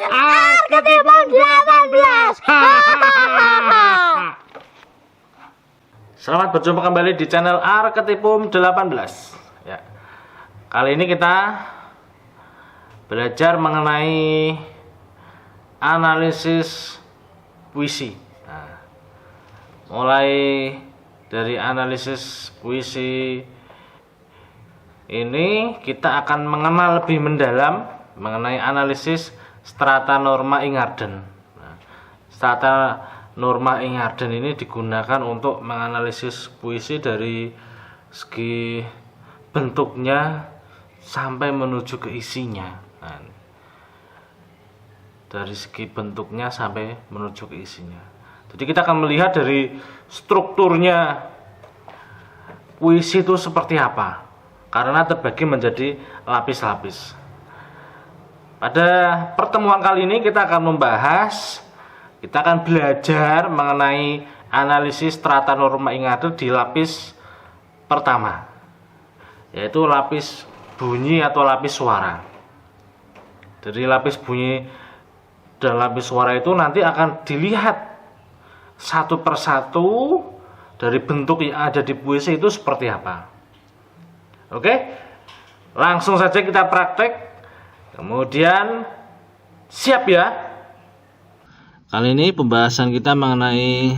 Arketipum 18. Selamat berjumpa kembali di channel Arketipum 18. Ya. Kali ini kita belajar mengenai analisis puisi. Nah, mulai dari analisis puisi ini kita akan mengenal lebih mendalam mengenai analisis strata norma Ingarden. Nah, strata norma Ingarden ini digunakan untuk menganalisis puisi dari segi bentuknya sampai menuju ke isinya. Nah, dari segi bentuknya sampai menuju ke isinya. Jadi kita akan melihat dari strukturnya puisi itu seperti apa, karena terbagi menjadi lapis-lapis. Pada pertemuan kali ini kita akan belajar mengenai analisis strata norma Ingarden di lapis pertama, yaitu lapis bunyi atau lapis suara. Dari lapis bunyi dan lapis suara itu nanti akan dilihat satu persatu dari bentuk yang ada di puisi itu seperti apa. Oke, langsung saja kita praktek, kemudian siap ya. Kali ini pembahasan kita mengenai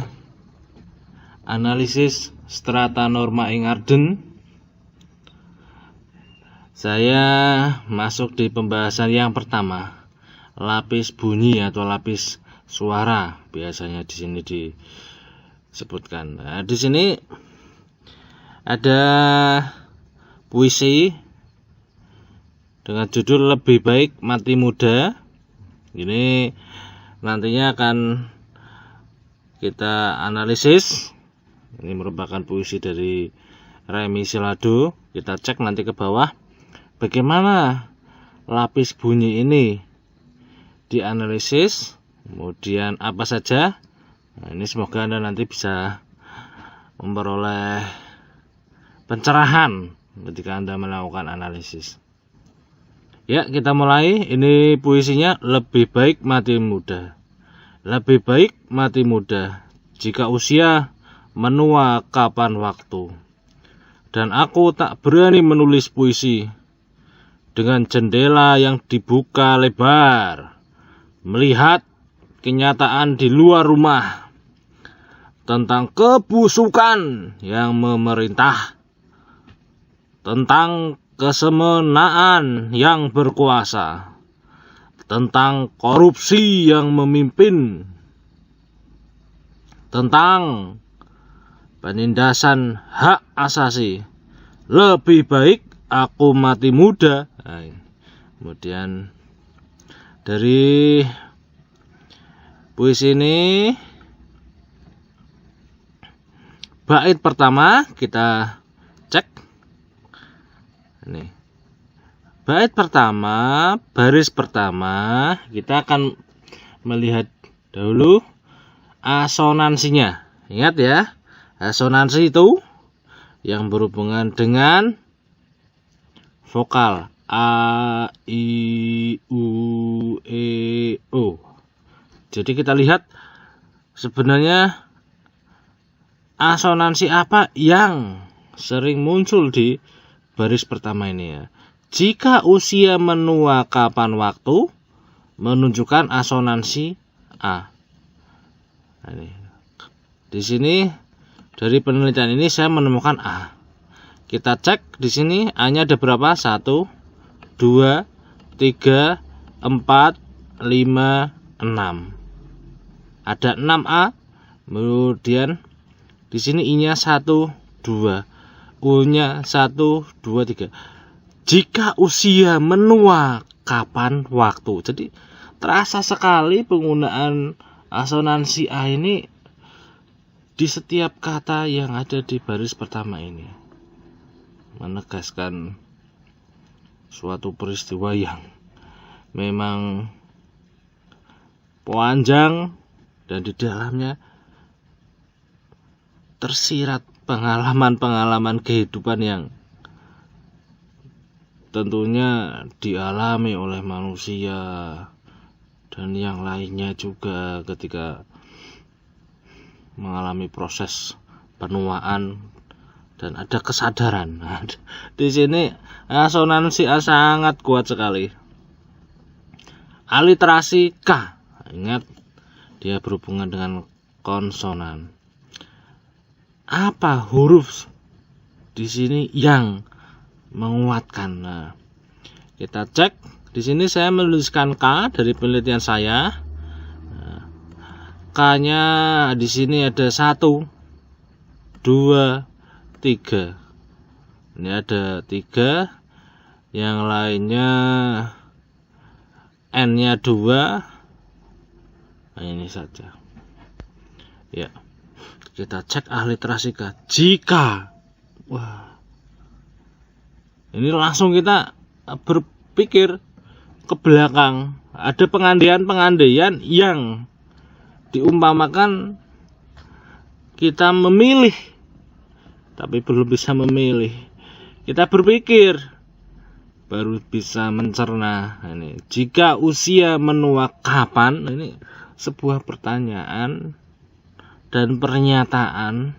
analisis strata norma Ingarden. Saya masuk di pembahasan yang pertama, lapis bunyi atau lapis suara biasanya di sini disebutkan. Nah, di sini ada puisi dengan judul Lebih Baik Mati Muda. Ini nantinya akan kita analisis. Ini merupakan puisi dari Remy Silado. Kita cek nanti ke bawah bagaimana lapis bunyi ini dianalisis, kemudian apa saja. Nah, ini semoga Anda nanti bisa memperoleh pencerahan ketika Anda melakukan analisis. Ya, kita mulai. Ini puisinya Lebih Baik Mati Muda. Lebih baik mati muda, jika usia menua kapan waktu. Dan aku tak berani menulis puisi dengan jendela yang dibuka lebar, melihat kenyataan di luar rumah tentang kebusukan yang memerintah, tentang kesemenaan yang berkuasa, tentang korupsi yang memimpin, tentang penindasan hak asasi. Lebih baik aku mati muda. Nah, kemudian dari puisi ini, bait pertama kita cek. Ini bait pertama, baris pertama, kita akan melihat dahulu asonansinya. Ingat ya, asonansi itu yang berhubungan dengan vokal A, I, U, E, O. Jadi kita lihat sebenarnya asonansi apa yang sering muncul di baris pertama ini ya. Jika usia menua kapan waktu, menunjukkan asonansi A. Nah, ini. Di sini dari penelitian ini saya menemukan A. Kita cek di sini A-nya ada berapa? 1, 2, 3, 4, 5, 6. Ada 6A. Kemudian di sini I-nya 1, 2, U-nya 1, 2, 3. Jika usia menua kapan waktu. Jadi terasa sekali penggunaan asonansi A ini di setiap kata yang ada di baris pertama ini, menegaskan suatu peristiwa yang memang panjang dan di dalamnya tersirat pengalaman-pengalaman kehidupan yang tentunya dialami oleh manusia dan yang lainnya juga ketika mengalami proses penuaan dan ada kesadaran. Nah, di sini asonansi A sangat kuat sekali. Aliterasi K, ingat dia berhubungan dengan konsonan. Apa huruf di sini yang menguatkan? Nah, kita cek. Di sini saya menuliskan K dari penelitian saya. K-nya di sini ada 1, 2, 3. Ini ada 3. Yang lainnya N-nya 2. Nah, ini saja. Ya. Kita cek aliterasi K. Jika ini langsung kita berpikir ke belakang. Ada pengandaian yang diumpamakan kita memilih tapi belum bisa memilih. Kita berpikir baru bisa mencerna. Ini jika usia menua kapan? Ini sebuah pertanyaan dan pernyataan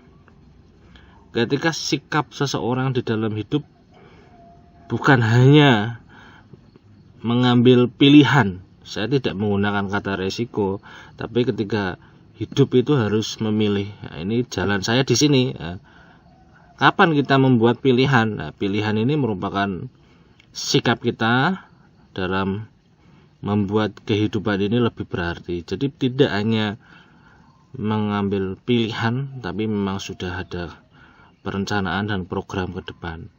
ketika sikap seseorang di dalam hidup bukan hanya mengambil pilihan. Saya tidak menggunakan kata resiko, tapi ketika hidup itu harus memilih. Nah, ini jalan saya di sini. Nah, kapan kita membuat pilihan? Nah, pilihan ini merupakan sikap kita dalam membuat kehidupan ini lebih berarti. Jadi tidak hanya mengambil pilihan, tapi memang sudah ada perencanaan dan program ke depan.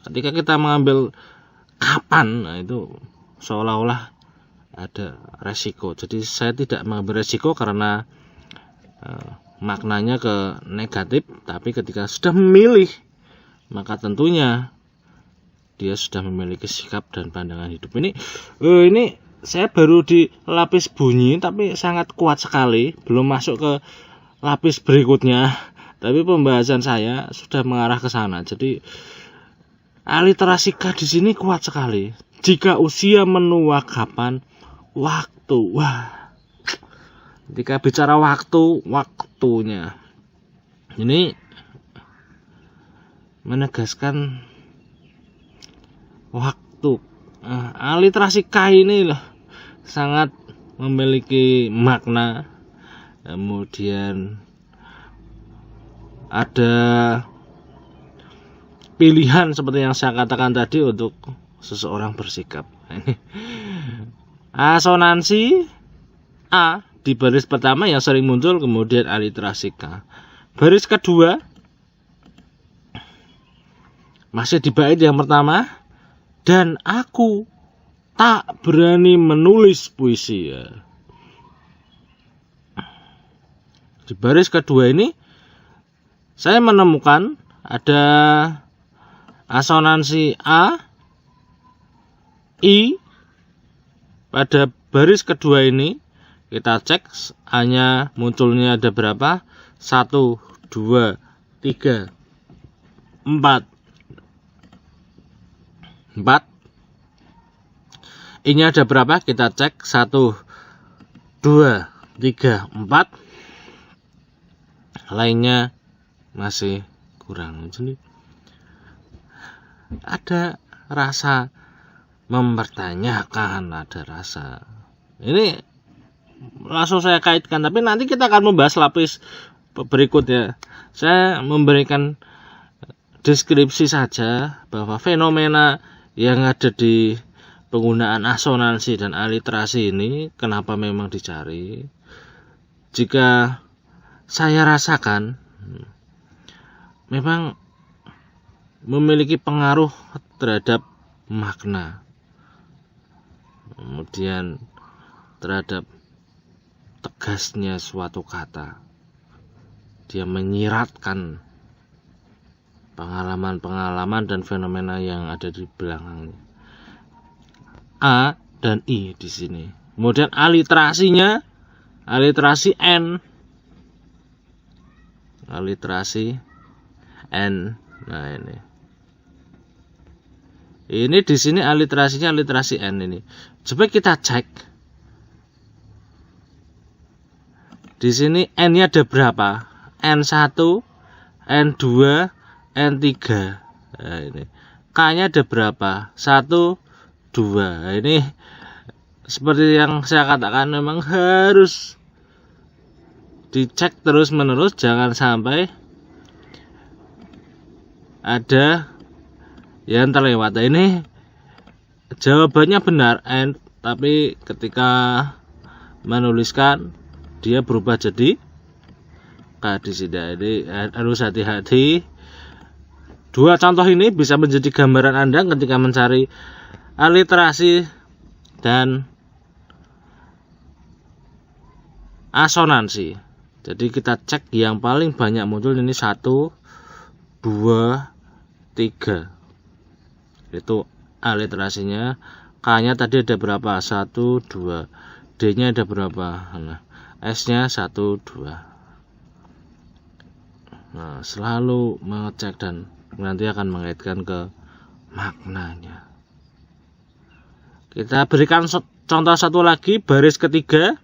Ketika kita mengambil kapan, nah itu seolah-olah ada resiko. Jadi saya tidak mengambil resiko karena maknanya ke negatif, tapi ketika sudah memilih, maka tentunya dia sudah memiliki sikap dan pandangan hidup. Ini saya baru di lapis bunyi, tapi sangat kuat sekali. Belum masuk ke lapis berikutnya, tapi pembahasan saya sudah mengarah ke sana. Jadi aliterasi K di sini kuat sekali. Jika usia menua kapan? Waktu. Wah. Ketika bicara waktunya. Ini menegaskan waktu. Aliterasi K ini loh sangat memiliki makna. Kemudian ada pilihan seperti yang saya katakan tadi untuk seseorang bersikap. Asonansi A di baris pertama yang sering muncul, kemudian aliterasi K. Baris kedua masih di bait yang pertama, dan aku tak berani menulis puisi. Di baris kedua ini saya menemukan ada asonansi A, I. Pada baris kedua ini kita cek A-nya munculnya ada berapa? 1, 2, 3, 4. I-nya ada berapa? Kita cek 1, 2, 3, 4. Lainnya masih kurang. Jadi ada rasa mempertanyakan, ada rasa. Ini langsung saya kaitkan, tapi nanti kita akan membahas lapis berikutnya. Saya memberikan deskripsi saja bahwa fenomena yang ada di penggunaan asonansi dan aliterasi ini kenapa memang dicari. Jika saya rasakan memang memiliki pengaruh terhadap makna, kemudian terhadap tegasnya suatu kata. Dia menyiratkan pengalaman-pengalaman dan fenomena yang ada di belakangnya. A dan I di sini. Kemudian aliterasinya, aliterasi N. Aliterasi N. Nah ini. Ini di sini aliterasinya aliterasi N ini. Coba kita cek Di sini N-nya ada berapa? N1, N2, N3. Nah, ini. K-nya ada berapa? 1, 2. Nah, ini seperti yang saya katakan, memang harus dicek terus-menerus, jangan sampai ada yang terlewat. Nah, ini jawabannya benar N, tapi ketika menuliskan dia berubah jadi K di sini. Jadi harus hati-hati. Dua contoh ini bisa menjadi gambaran Anda ketika mencari aliterasi dan asonansi. Jadi kita cek yang paling banyak muncul ini 1, 2, 3. Itu aliterasinya. K-nya tadi ada berapa? 1, 2. D-nya ada berapa? Nah, S-nya 1, 2. Nah, selalu mengecek dan nanti akan mengaitkan ke maknanya. Kita berikan contoh satu lagi, baris ketiga.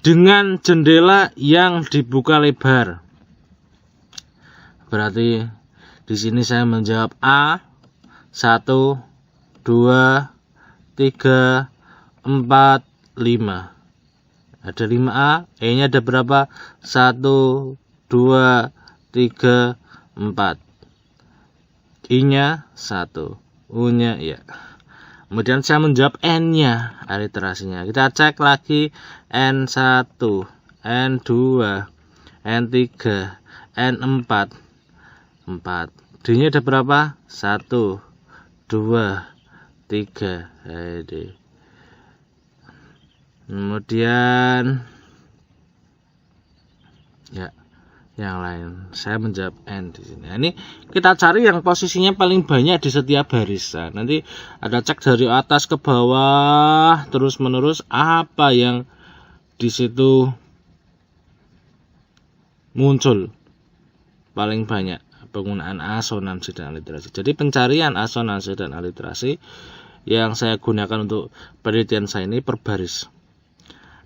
Dengan jendela yang dibuka lebar. Berarti di sini saya menjawab A. 1, 2, 3, 4, 5. Ada 5A. E-nya ada berapa? 1, 2, 3, 4. I-nya 1. U-nya ya. Kemudian saya menjawab N-nya, aliterasinya. Kita cek lagi N1, N2, N3, N4, 4. D-nya ada berapa? 1, 2, 3. D. Kemudian ya, yang lain. Saya menjawab N di sini. Nah, ini kita cari yang posisinya paling banyak di setiap baris. Nah, nanti ada cek dari atas ke bawah terus menerus apa yang di situ muncul paling banyak, penggunaan asonansi dan aliterasi. Jadi pencarian asonansi dan aliterasi yang saya gunakan untuk penelitian saya ini per baris.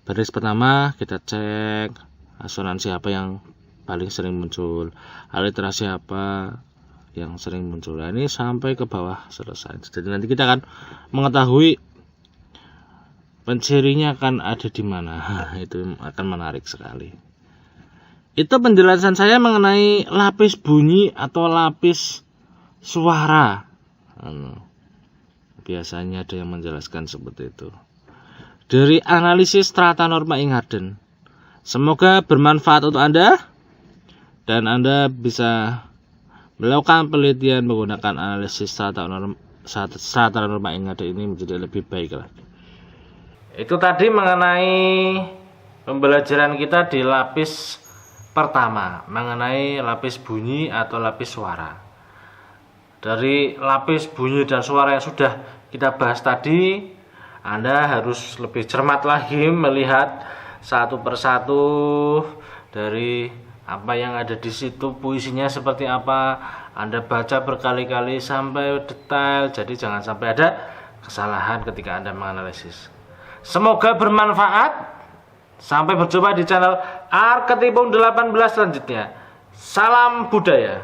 Baris pertama kita cek asonansi apa yang paling sering muncul, aliterasi apa yang sering muncul. Nah, ini sampai ke bawah selesai. Jadi nanti kita akan mengetahui pencirinya akan ada di mana. Itu akan menarik sekali. Itu penjelasan saya mengenai lapis bunyi atau lapis suara. Biasanya ada yang menjelaskan seperti itu. Dari analisis strata norma Ingarden. Semoga bermanfaat untuk Anda. Dan Anda bisa melakukan penelitian menggunakan analisis strata norma Ingarden ini menjadi lebih baik lagi. Itu tadi mengenai pembelajaran kita di lapis pertama, mengenai lapis bunyi atau lapis suara. Dari lapis bunyi dan suara yang sudah kita bahas tadi, Anda harus lebih cermat lagi melihat satu persatu dari apa yang ada di situ, puisinya seperti apa. Anda baca berkali-kali sampai detail, jadi jangan sampai ada kesalahan ketika Anda menganalisis. Semoga bermanfaat. Sampai berjumpa di channel Arketipum 18 selanjutnya. Salam budaya.